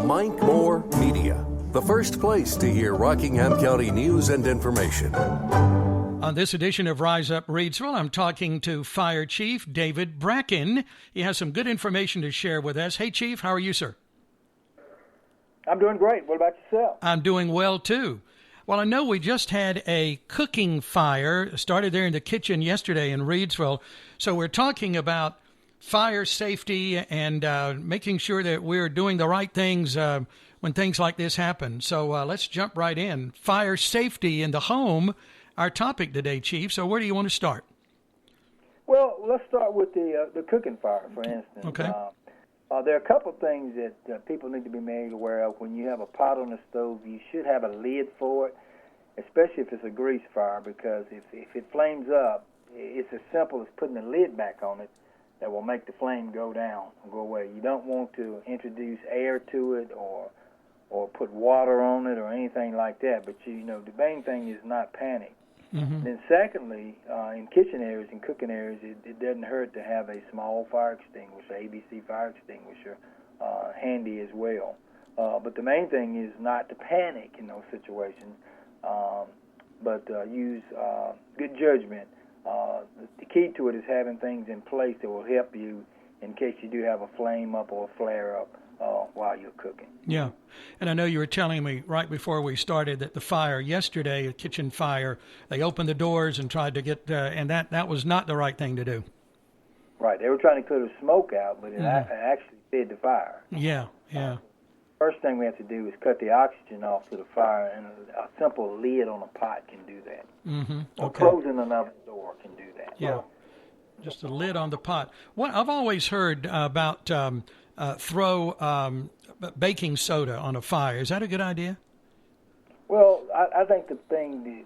Mike Moore Media, the first place to hear Rockingham County news and information. On this edition of Rise Up Reidsville, I'm talking to Fire Chief David Bracken. He has some good information to share with us. Hey, Chief, how are you, sir? I'm doing great. What about yourself? I'm doing well, too. Well, I know we just had a cooking fire, started there in the kitchen yesterday in Reidsville. So we're talking about fire safety and making sure that we're doing the right things when things like this happen. So let's jump right in. Fire safety in the home, our topic today, Chief. So where do you want to start? Well, let's start with the cooking fire, for instance. Okay. There are a couple of things that people need to be made aware of. When you have a pot on the stove, you should have a lid for it, especially if it's a grease fire, because if it flames up, it's as simple as putting the lid back on it that will make the flame go down and go away. You don't want to introduce air to it or put water on it or anything like that, but the main thing is not panic. Mm-hmm. Then secondly, in kitchen areas and cooking areas, it doesn't hurt to have a small fire extinguisher, ABC fire extinguisher, handy as well. But the main thing is not to panic in those situations, but use good judgment. The key to it is having things in place that will help you in case you do have a flame up or a flare up while you're cooking. Yeah, and I know you were telling me right before we started that the fire yesterday, a kitchen fire, they opened the doors and tried to get, and that was not the right thing to do. Right, they were trying to clear the smoke out, but it actually fed the fire. Yeah. First thing we have to do is cut the oxygen off to the fire, and a simple lid on a pot can do that. Mm-hmm. Or closing another door can do that. Yeah, just a lid on the pot. What I've always heard about throw baking soda on a fire. Is that a good idea? Well, I think the thing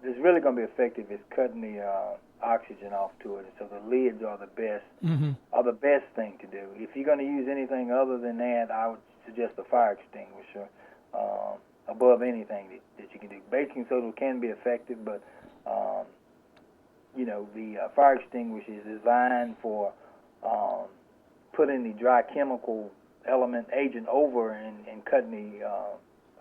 that's really going to be effective is cutting the oxygen off to it. So the lids are the best thing to do. If you're going to use anything other than that, I would suggest a fire extinguisher above anything that you can do. Baking soda can be effective, but the fire extinguisher is designed for putting the dry chemical element agent over and cutting the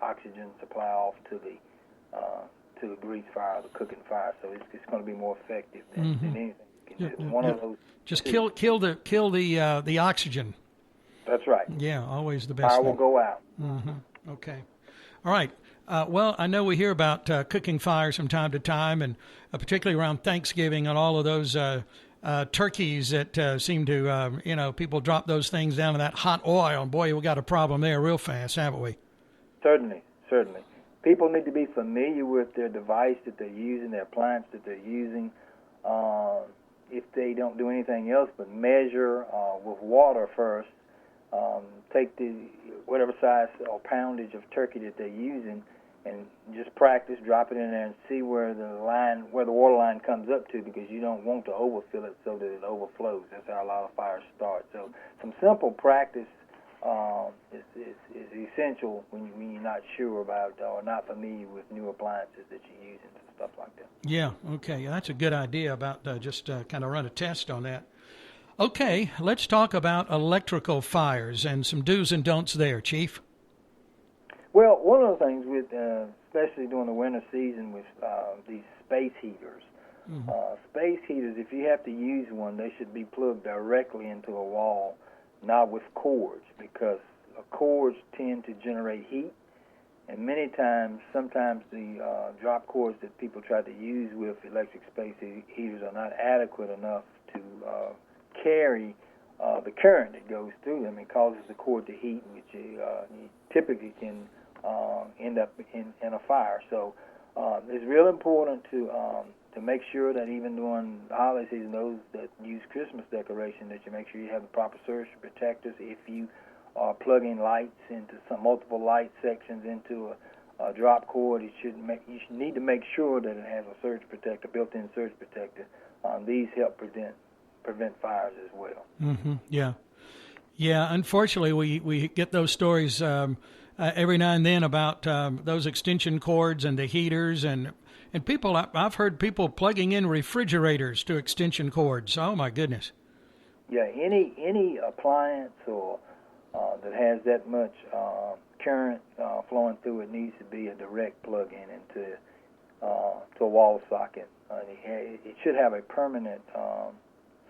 oxygen supply off to the grease fire, the cooking fire. So it's going to be more effective than anything you can do. It's one of those. Just kill the oxygen. That's right. Yeah, always the best. Fire will go out. Mm-hmm. Okay. All right. Well, I know we hear about cooking fires from time to time, and particularly around Thanksgiving and all of those turkeys that seem to, people drop those things down in that hot oil. And boy, we got a problem there real fast, haven't we? Certainly. People need to be familiar with their device that they're using, their appliance that they're using. If they don't do anything else but measure with water first, take whatever size or poundage of turkey that they're using, and just practice, drop it in there and see where the water line comes up to, because you don't want to overfill it so that it overflows. That's how a lot of fires start. So some simple practice is essential when you're not sure about or not familiar with new appliances that you're using and stuff like that. Yeah, okay. That's a good idea about just kind of run a test on that. Okay, let's talk about electrical fires and some do's and don'ts there, Chief. Well, one of the things with, especially during the winter season with these space heaters, space heaters, if you have to use one, they should be plugged directly into a wall, not with cords, because cords tend to generate heat, and sometimes the drop cords that people try to use with electric space heaters are not adequate enough to carry the current that goes through them. It causes the cord to heat, which you typically can end up in a fire. So it's real important to make sure that even during the holiday season, those that use Christmas decoration, that you make sure you have the proper surge protectors. If you are plugging lights into multiple light sections into a drop cord, you should need to make sure that it has a surge protector, built-in surge protector. These help prevent fires as well. Mm-hmm. Yeah. Unfortunately, we get those stories every now and then about those extension cords and the heaters and people. I've heard people plugging in refrigerators to extension cords. Oh my goodness. Yeah, any appliance or that has that much current flowing through it needs to be a direct plug-in into to a wall socket. It should have a permanent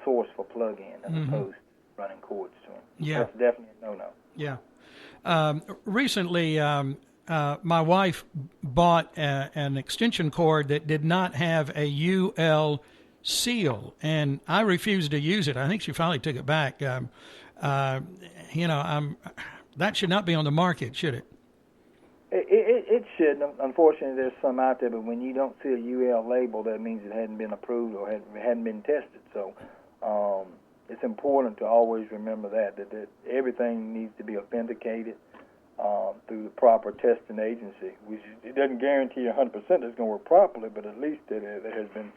source for plug-in as opposed to running cords to them. Yeah. That's definitely a no-no. Yeah. Recently, my wife bought an extension cord that did not have a UL seal, and I refused to use it. I think she finally took it back. That should not be on the market, should it? It should. Unfortunately, there's some out there, but when you don't see a UL label, that means it hadn't been approved or hadn't been tested. So it's important to always remember that everything needs to be authenticated through the proper testing agency, which it doesn't guarantee 100% it's going to work properly, but at least there has been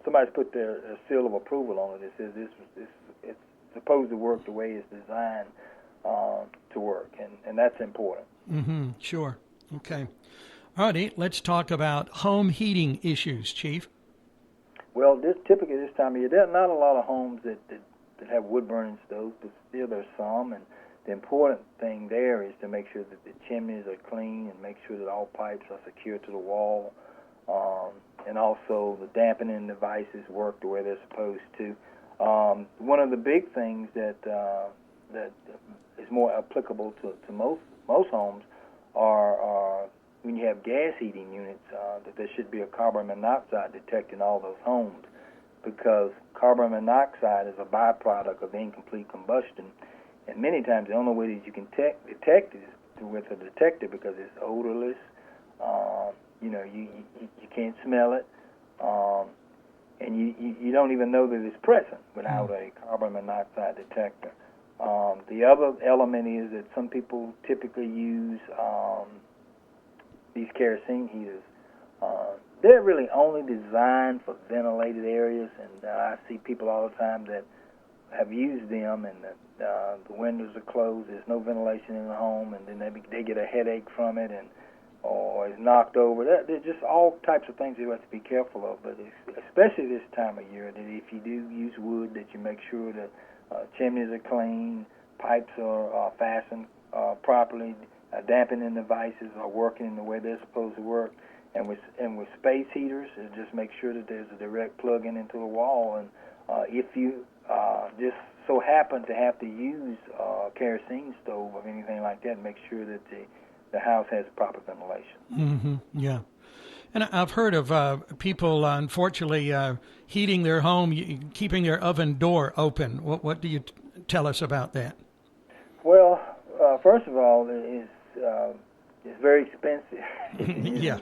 somebody's put their seal of approval on it. It says it's supposed to work the way it's designed to work, and that's important. Mm-hmm. Sure. Okay. All righty. Let's talk about home heating issues, Chief. Well, typically this time of year, there are not a lot of homes that have wood-burning stoves, but still there's some, and the important thing there is to make sure that the chimneys are clean and make sure that all pipes are secure to the wall, and also the dampening devices work the way they're supposed to. One of the big things that is more applicable to most homes are when you have gas heating units, that there should be a carbon monoxide detector in all those homes, because carbon monoxide is a byproduct of incomplete combustion. And many times the only way that you can detect it is with a detector, because it's odorless. You can't smell it, and you don't even know that it's present without a carbon monoxide detector. The other element is that some people typically use these kerosene heaters. They're really only designed for ventilated areas, and I see people all the time that have used them, and the windows are closed, there's no ventilation in the home, and then they get a headache from it, or it's knocked over. There's just all types of things you have to be careful of, but especially this time of year, that if you do use wood, that you make sure that chimneys are clean, pipes are fastened properly, dampening devices are working in the way they're supposed to work, and with space heaters, just make sure that there's a direct plug-in into the wall, and if you just so happen to have to use a kerosene stove or anything like that, make sure that the house has proper ventilation. Mm-hmm. Yeah. And I've heard of people, unfortunately, heating their home, keeping their oven door open. What do you tell us about that? Well, first of all, it's very expensive. Yeah.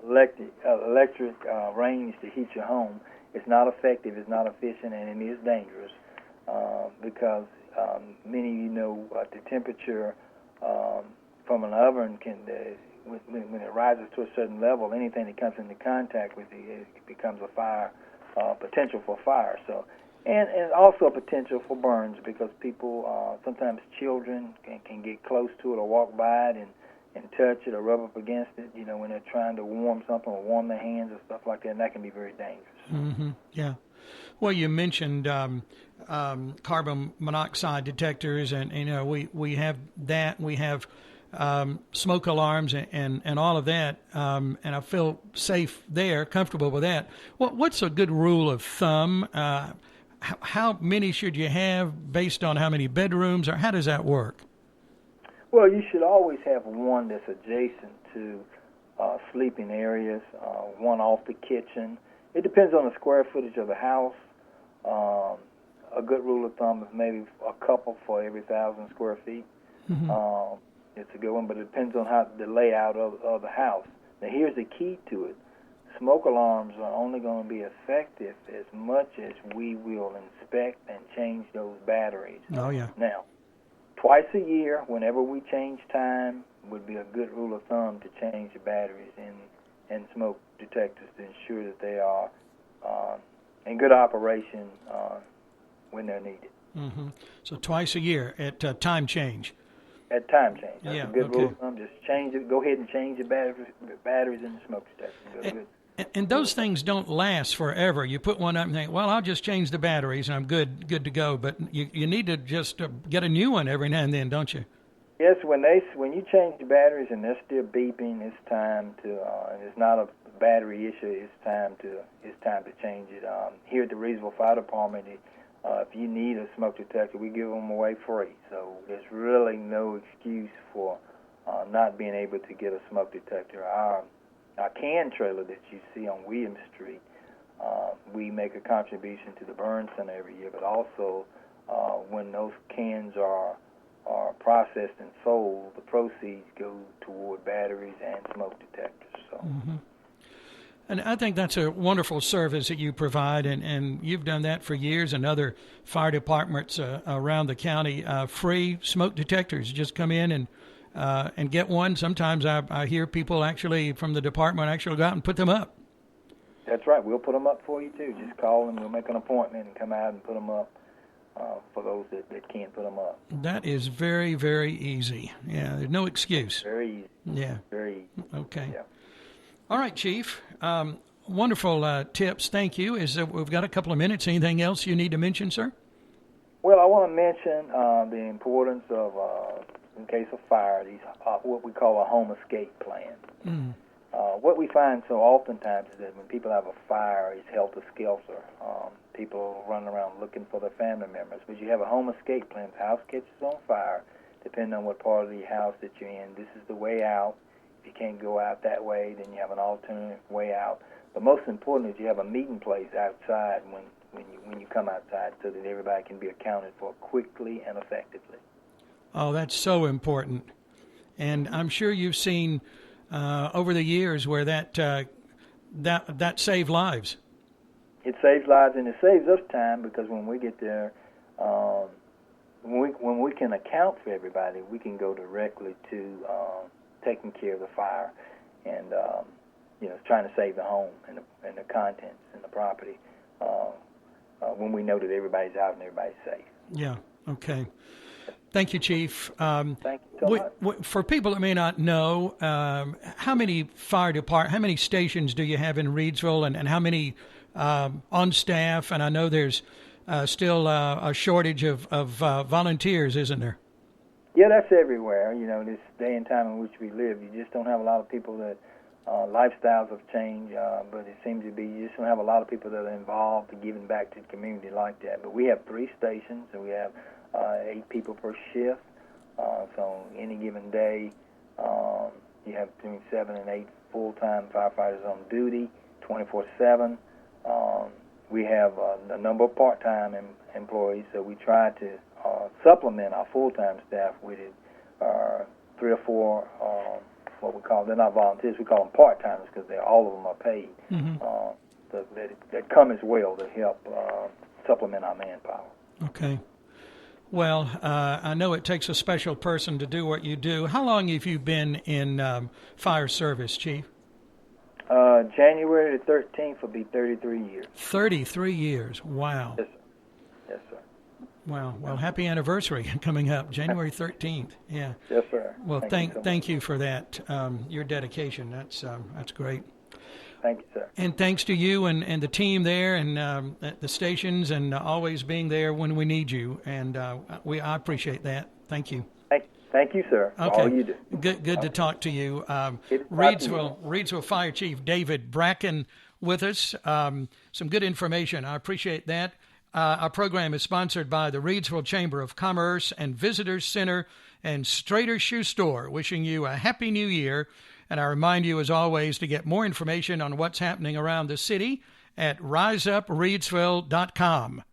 Electric range to heat your home. It's not effective, it's not efficient, and it is dangerous because many of you know the temperature from an oven when it rises to a certain level, anything that comes into contact with it becomes a fire, potential for fire. So, and also a potential for burns, because people, sometimes children can get close to it or walk by it and touch it or rub up against it, when they're trying to warm something or warm their hands or stuff like that, and that can be very dangerous. Mm-hmm. Yeah. Well, you mentioned carbon monoxide detectors, and we have that. We have smoke alarms and all of that, and I feel safe there, comfortable with that. What's a good rule of thumb? How many should you have based on how many bedrooms, or how does that work? Well, you should always have one that's adjacent to sleeping areas, one off the kitchen. It depends on the square footage of the house. A good rule of thumb is maybe a couple for every 1,000 square feet. Mm-hmm. It's a good one, but it depends on how the layout of the house. Now, here's the key to it. Smoke alarms are only going to be effective as much as we will inspect and change those batteries. Oh, yeah. Now, twice a year, whenever we change time, would be a good rule of thumb to change the batteries in smoke detectors to ensure that they are in good operation when they're needed. Mm-hmm. So twice a year at time change. At time change. That's yeah, a good okay. rule of thumb. Just change it. Go ahead and change the batteries in the smoke detector. Good. And those things don't last forever. You put one up and think, well, I'll just change the batteries and I'm good to go. But you need to just get a new one every now and then, don't you? Yes, when you change the batteries and they're still beeping, it's time to. And it's not a battery issue. It's time to change it. Here at the Reidsville Fire Department, if you need a smoke detector, we give them away free. So there's really no excuse for not being able to get a smoke detector. Our can trailer that you see on William Street, we make a contribution to the burn center every year, but also when those cans are processed and sold, the proceeds go toward batteries and smoke detectors. So. Mm-hmm. And I think that's a wonderful service that you provide, and you've done that for years, and other fire departments around the county. Free smoke detectors. Just come in and get one. Sometimes I hear people actually from the department actually go out and put them up. That's right. We'll put them up for you, too. Just call and we'll make an appointment and come out and put them up for those that can't put them up. That is very, very easy. Yeah, there's no excuse. Very easy. Yeah. Very easy. Okay. Yeah. All right, Chief. Wonderful tips. Thank you. We've got a couple of minutes. Anything else you need to mention, sir? Well, I want to mention the importance of, in case of fire, these what we call a home escape plan. Mm. What we find so oftentimes is that when people have a fire, it's helter-skelter. People run around looking for their family members. But you have a home escape plan. If the house catches on fire, depending on what part of the house that you're in, this is the way out. If you can't go out that way, then you have an alternate way out. But most important is you have a meeting place outside when you come outside, so that everybody can be accounted for quickly and effectively. Oh, that's so important. And I'm sure you've seen over the years where that saved lives. It saves lives, and it saves us time, because when we get there, when we can account for everybody, we can go directly to taking care of the fire and trying to save the home and the contents and the property when we know that everybody's out and everybody's safe. Yeah. Okay. Thank you, Chief. Thank you so much. For people that may not know, how many how many stations do you have in Reidsville, and how many on staff? And I know there's still a shortage of volunteers, isn't there? Yeah, that's everywhere. This day and time in which we live, you just don't have a lot of people that lifestyles have changed, but it seems to be you just don't have a lot of people that are involved in giving back to the community like that. But we have 3 stations, and we have 8 people per shift. So any given day, you have between 7 and 8 full-time firefighters on duty, 24/7. We have a number of part-time employees, so we try to supplement our full-time staff with 3 or 4 what we call, they're not volunteers, we call them part-timers, because all of them are paid. Mm-hmm. that come as well to help supplement our manpower. Okay. Well, I know it takes a special person to do what you do. How long have you been in fire service, Chief? January the 13th will be 33 years. 33 years. Wow. Yes, sir. Yes, sir. Wow. Well, happy anniversary coming up, January 13th. Yeah. Yes, sir. Well, thank you for that, your dedication. That's great. Thank you, sir. And thanks to you and the team there and at the stations, and always being there when we need you. And I appreciate that. Thank you. Thank you, sir. For okay. all you do. Good to talk to you. Reidsville Fire Chief David Bracken with us. Some good information. I appreciate that. Our program is sponsored by the Reidsville Chamber of Commerce and Visitors Center and Strader Shoe Store. Wishing you a happy new year. And I remind you, as always, to get more information on what's happening around the city at riseupresreidsville.com.